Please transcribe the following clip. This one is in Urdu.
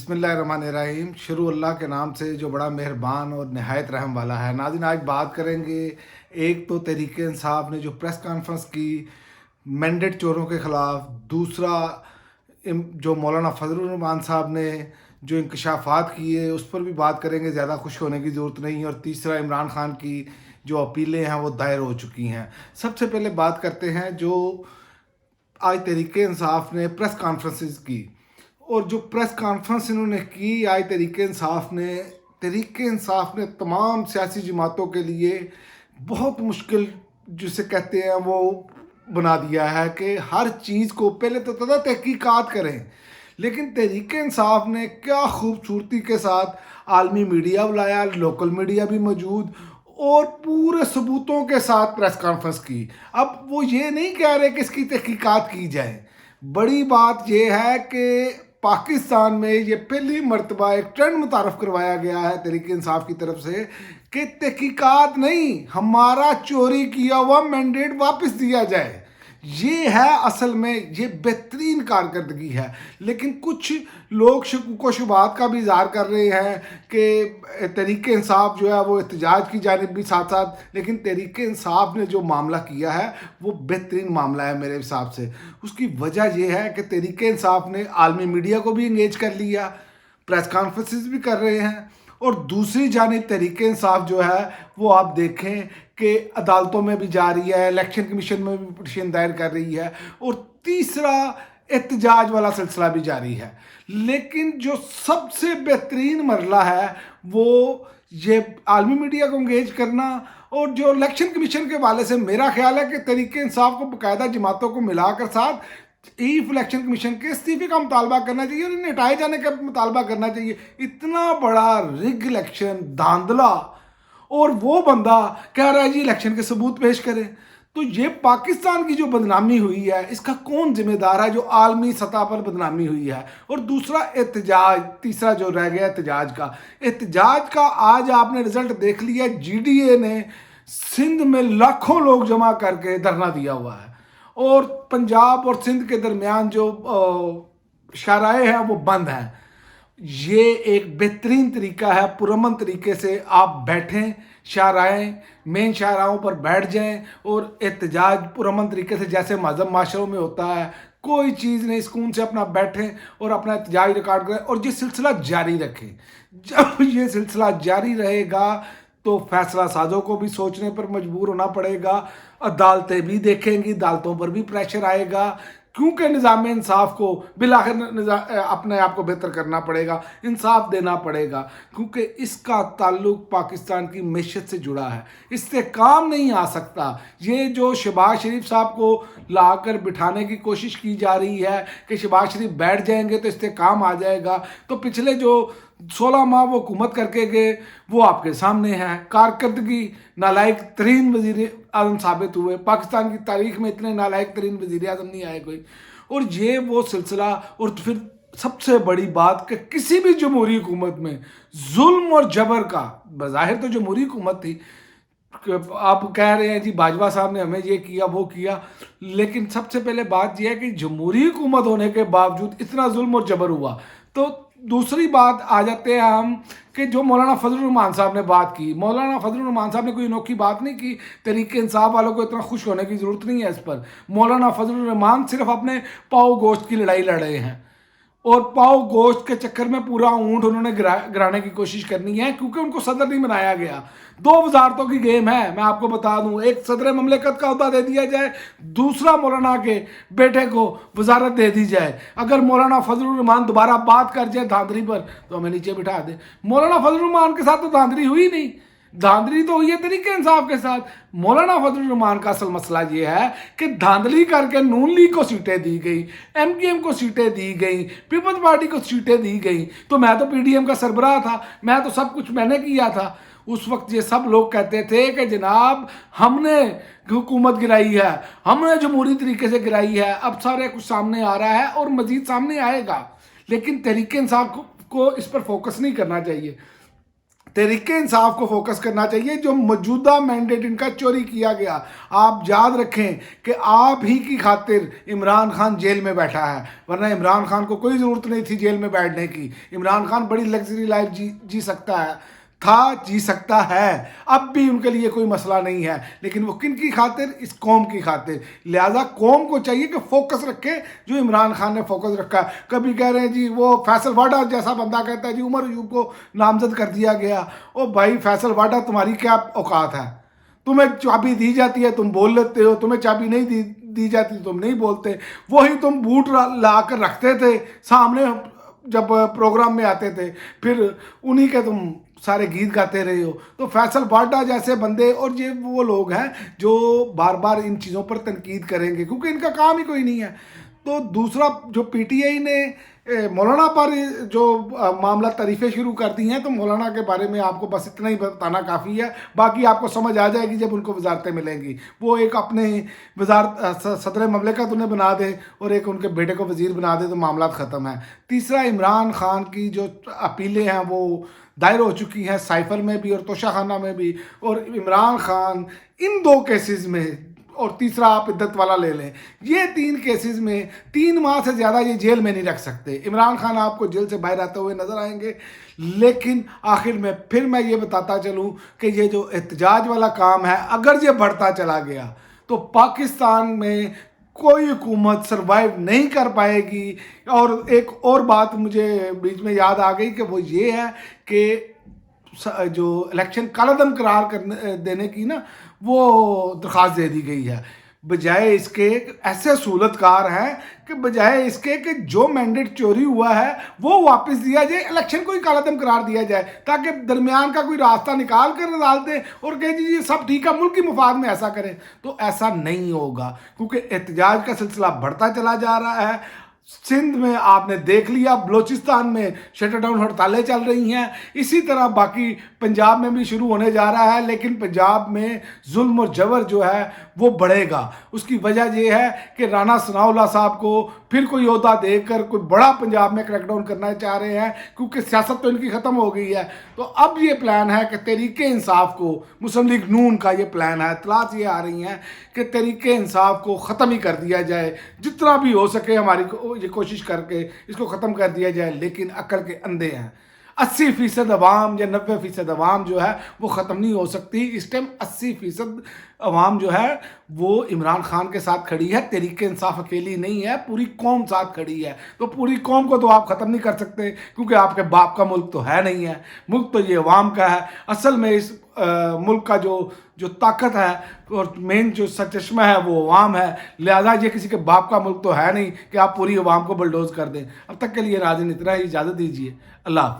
بسم اللہ الرحمن الرحیم، شروع اللہ کے نام سے جو بڑا مہربان اور نہایت رحم والا ہے۔ ناظرین، آج بات کریں گے، ایک تو تحریک انصاف نے جو پریس کانفرنس کی مینڈیٹ چوروں کے خلاف، دوسرا جو مولانا فضل الرحمان صاحب نے جو انکشافات کیے اس پر بھی بات کریں گے، زیادہ خوش ہونے کی ضرورت نہیں، اور تیسرا عمران خان کی جو اپیلیں ہیں وہ دائر ہو چکی ہیں۔ سب سے پہلے بات کرتے ہیں جو آج تحریک انصاف نے پریس کانفرنسز کی، اور جو پریس کانفرنس انہوں نے کی آج تحریک انصاف نے تمام سیاسی جماعتوں کے لیے بہت مشکل جسے کہتے ہیں وہ بنا دیا ہے کہ ہر چیز کو پہلے تو تحقیقات کریں، لیکن تحریک انصاف نے کیا خوبصورتی کے ساتھ عالمی میڈیا بلایا، لوکل میڈیا بھی موجود، اور پورے ثبوتوں کے ساتھ پریس کانفرنس کی۔ اب وہ یہ نہیں کہہ رہے کہ اس کی تحقیقات کی جائیں، بڑی بات یہ ہے کہ پاکستان میں یہ پہلی مرتبہ ایک ٹرینڈ متعارف کروایا گیا ہے تحریک انصاف کی طرف سے کہ تحقیقات نہیں، ہمارا چوری کیا ہوا مینڈیٹ واپس دیا جائے۔ یہ ہے اصل میں یہ بہترین کارکردگی ہے، لیکن کچھ لوگ شکوک و شبہات کا بھی اظہار کر رہے ہیں کہ تحریک انصاف جو ہے وہ احتجاج کی جانب بھی ساتھ ساتھ، لیکن تحریک انصاف نے جو معاملہ کیا ہے وہ بہترین معاملہ ہے میرے حساب سے۔ اس کی وجہ یہ ہے کہ تحریک انصاف نے عالمی میڈیا کو بھی انگیج کر لیا، پریس کانفرنسز بھی کر رہے ہیں، اور دوسری جانب تحریک انصاف جو ہے وہ آپ دیکھیں کہ عدالتوں میں بھی جا رہی ہے، الیکشن کمیشن میں بھی پٹیشن دائر کر رہی ہے، اور تیسرا احتجاج والا سلسلہ بھی جاری ہے۔ لیکن جو سب سے بہترین مرحلہ ہے وہ یہ عالمی میڈیا کو انگیج کرنا، اور جو الیکشن کمیشن کے حوالے سے میرا خیال ہے کہ تحریک انصاف کو باقاعدہ جماعتوں کو ملا کر ساتھ چیف الیکشن کمیشن کے استعفے کا مطالبہ کرنا چاہیے اور انہیں ہٹائے جانے کا مطالبہ کرنا چاہیے۔ اتنا بڑا رگ الیکشن دھاندلا، اور وہ بندہ کہہ رہا ہے جی الیکشن کے ثبوت پیش کریں، تو یہ پاکستان کی جو بدنامی ہوئی ہے اس کا کون ذمہ دار ہے؟ جو عالمی سطح پر بدنامی ہوئی ہے۔ اور دوسرا احتجاج، تیسرا جو رہ گیا احتجاج کا آج آپ نے رزلٹ دیکھ لیا، جی ڈی اے نے سندھ میں لاکھوں لوگ جمع کر کے دھرنا دیا ہوا ہے، اور پنجاب اور سندھ کے درمیان جو شاہراہیں ہیں وہ بند ہیں۔ یہ ایک بہترین طریقہ ہے، پرامن طریقے سے آپ بیٹھیں، شاہراہیں مین شاہراہوں پر بیٹھ جائیں اور احتجاج پرامن طریقے سے جیسے مہذب معاشروں میں ہوتا ہے، کوئی چیز نہیں، سکون سے اپنا بیٹھیں اور اپنا احتجاج ریکارڈ کریں اور یہ سلسلہ جاری رکھیں۔ جب یہ سلسلہ جاری رہے گا تو فیصلہ سازوں کو بھی سوچنے پر مجبور ہونا پڑے گا، عدالتیں بھی دیکھیں گی، عدالتوں پر بھی پریشر آئے گا، کیونکہ نظام انصاف کو بالآخر اپنے آپ کو بہتر کرنا پڑے گا، انصاف دینا پڑے گا، کیونکہ اس کا تعلق پاکستان کی معیشت سے جڑا ہے، اس سے کام نہیں آ سکتا۔ یہ جو شہباز شریف صاحب کو لا کر بٹھانے کی کوشش کی جا رہی ہے کہ شہباز شریف بیٹھ جائیں گے تو اس سے کام آ جائے گا، تو پچھلے جو 16 ماہ وہ حکومت کر کے گئے وہ آپ کے سامنے ہے، کارکردگی نالائق ترین وزیر اعظم ثابت ہوئے، پاکستان کی تاریخ میں اتنے نالائق ترین وزیر اعظم نہیں آئے کوئی۔ اور یہ وہ سلسلہ، اور پھر سب سے بڑی بات کہ کسی بھی جمہوری حکومت میں ظلم اور جبر کا، بظاہر تو جمہوری حکومت تھی، آپ کہہ رہے ہیں جی باجوہ صاحب نے ہمیں یہ کیا وہ کیا، لیکن سب سے پہلے بات یہ ہے کہ جمہوری حکومت ہونے کے باوجود اتنا ظلم اور جبر ہوا۔ تو دوسری بات آ جاتے ہیں ہم کہ جو مولانا فضل الرحمان صاحب نے بات کی، مولانا فضل الرحمان صاحب نے کوئی انوکھی بات نہیں کی، تحریک انصاف والوں کو اتنا خوش ہونے کی ضرورت نہیں ہے اس پر۔ مولانا فضل الرحمان صرف اپنے پاؤ گوشت کی لڑائی لڑ رہے ہیں، اور پاؤ گوشت کے چکر میں پورا اونٹ انہوں نے گرانے کی کوشش کرنی ہے، کیونکہ ان کو صدر نہیں بنایا گیا۔ 2 وزارتوں کی گیم ہے، میں آپ کو بتا دوں، ایک صدر مملکت کا عہدہ دے دیا جائے، دوسرا مولانا کے بیٹے کو وزارت دے دی جائے۔ اگر مولانا فضل الرحمان دوبارہ بات کر جائے دھاندلی پر تو ہمیں نیچے بٹھا دے۔ مولانا فضل الرحمان کے ساتھ تو دھاندلی ہوئی نہیں، دھاندلی تو ہوئی ہے تحریک انصاف کے ساتھ۔ مولانا فضل الرحمان کا اصل مسئلہ یہ ہے کہ دھاندلی کر کے نون لیگ کو سیٹیں دی گئی، ایم کیو ایم کو سیٹیں دی گئی، پیپلز پارٹی کو سیٹیں دی گئی، تو میں تو پی ڈی ایم کا سربراہ تھا، میں تو سب کچھ میں نے کیا تھا۔ اس وقت یہ سب لوگ کہتے تھے کہ جناب ہم نے حکومت گرائی ہے، ہم نے جمہوری طریقے سے گرائی ہے۔ اب سارے کچھ سامنے آ رہا ہے اور مزید سامنے آئے گا، لیکن تحریک انصاف کو اس پر فوکس نہیں کرنا چاہیے۔ تحریک انصاف کو فوکس کرنا چاہیے. جو موجودہ مینڈیٹ ان کا چوری کیا گیا, آپ یاد رکھیں کہ آپ ہی کی خاطر عمران خان جیل میں بیٹھا ہے, ورنہ عمران خان کو کوئی ضرورت نہیں تھی جیل میں بیٹھنے کی. عمران خان بڑی لگژری لائف جی سکتا ہے, جی سکتا ہے, اب بھی ان کے لیے کوئی مسئلہ نہیں ہے, لیکن وہ کن کی خاطر؟ اس قوم کی خاطر. لہذا قوم کو چاہیے کہ فوکس رکھے جو عمران خان نے فوکس رکھا. کبھی کہہ رہے ہیں جی وہ فیصل واڈا جیسا بندہ کہتا ہے جی عمر ایوب کو نامزد کر دیا گیا. او بھائی فیصل واڈا, تمہاری کیا اوقات ہے؟ تمہیں چابی دی جاتی ہے تم بول لیتے ہو, تمہیں چابی نہیں دی جاتی تم نہیں بولتے. وہی تم بوٹ لا کر رکھتے تھے سامنے جب پروگرام میں آتے تھے, پھر انہی کے تم سارے گیت گاتے رہے ہو. تو فیصل واڈا جیسے بندے اور یہ وہ لوگ ہیں جو بار بار ان چیزوں پر تنقید کریں گے کیونکہ ان کا کام ہی کوئی نہیں ہے. تو دوسرا جو پی ٹی آئی نے مولانا پر جو معاملہ تعریفیں شروع کر دی ہیں, تو مولانا کے بارے میں آپ کو بس اتنا ہی بتانا کافی ہے. باقی آپ کو سمجھ آ جائے گی جب ان کو وزارتیں ملیں گی. وہ ایک اپنے وزارت صدر مملکت انہیں بنا دے اور ایک ان کے بیٹے کو وزیر بنا دے تو معاملات ختم ہیں. تیسرا, عمران خان کی جو اپیلیں ہیں وہ دائر ہو چکی ہیں سائفر میں بھی اور توشہ خانہ میں بھی. اور عمران خان ان دو کیسز میں, اور تیسرا آپ عدت والا لے لیں, یہ 3 کیسز میں 3 ماہ سے زیادہ یہ جیل میں نہیں رکھ سکتے. عمران خان آپ کو جیل سے باہر آتے ہوئے نظر آئیں گے. لیکن آخر میں پھر میں یہ بتاتا چلوں کہ یہ جو احتجاج والا کام ہے اگر یہ بڑھتا چلا گیا تو پاکستان میں کوئی حکومت سروائیو نہیں کر پائے گی. اور ایک اور بات مجھے بیچ میں یاد آ گئی کہ وہ یہ ہے کہ جو الیکشن کالعدم قرار دینے کی نا وہ درخواست دے دی گئی ہے. بجائے اس کے ایسے سہولت کار ہیں کہ بجائے اس کے کہ جو مینڈیٹ چوری ہوا ہے وہ واپس دیا جائے, الیکشن کو ہی کالعدم قرار دیا جائے تاکہ درمیان کا کوئی راستہ نکال کر ڈال دیں اور کہ جی یہ سب ٹھیک ہے ملکی مفاد میں ایسا کریں. تو ایسا نہیں ہوگا کیونکہ احتجاج کا سلسلہ بڑھتا چلا جا رہا ہے. سندھ میں آپ نے دیکھ لیا, بلوچستان میں شٹر ڈاؤن ہڑتالیں چل رہی ہیں, اسی طرح باقی پنجاب میں بھی شروع ہونے جا رہا ہے. لیکن پنجاب میں ظلم اور جبر جو ہے وہ بڑھے گا. اس کی وجہ یہ ہے کہ رانا ثناء اللہ صاحب کو پھر کوئی عہدہ دے کر کوئی بڑا پنجاب میں کریک ڈاؤن کرنا چاہ رہے ہیں کیونکہ سیاست تو ان کی ختم ہو گئی ہے. تو اب یہ پلان ہے کہ تحریک انصاف کو, مسلم لیگ نون کا یہ پلان ہے, اطلاعات یہ آ رہی ہیں کہ تحریک انصاف کو ختم ہی کر دیا جائے, جتنا بھی ہو سکے ہماری یہ کوشش کر کے اس کو ختم کر دیا جائے. لیکن عقل کے اندھے ہیں. 80% عوام یا 90% عوام جو ہے وہ ختم نہیں ہو سکتی. اس ٹائم 80% عوام جو ہے وہ عمران خان کے ساتھ کھڑی ہے. تحریک انصاف اکیلی نہیں ہے, پوری قوم ساتھ کھڑی ہے. تو پوری قوم کو تو آپ ختم نہیں کر سکتے کیونکہ آپ کے باپ کا ملک تو ہے نہیں ہے, ملک تو یہ عوام کا ہے. اصل میں اس ملک کا جو طاقت ہے اور مین جو سرچشمہ ہے وہ عوام ہے. لہذا یہ کسی کے باپ کا ملک تو ہے نہیں کہ آپ پوری عوام کو بلڈوز کر دیں. اب تک کے لیے ناظرین اتنا ہی, اجازت دیجیے. اللہ حافظ.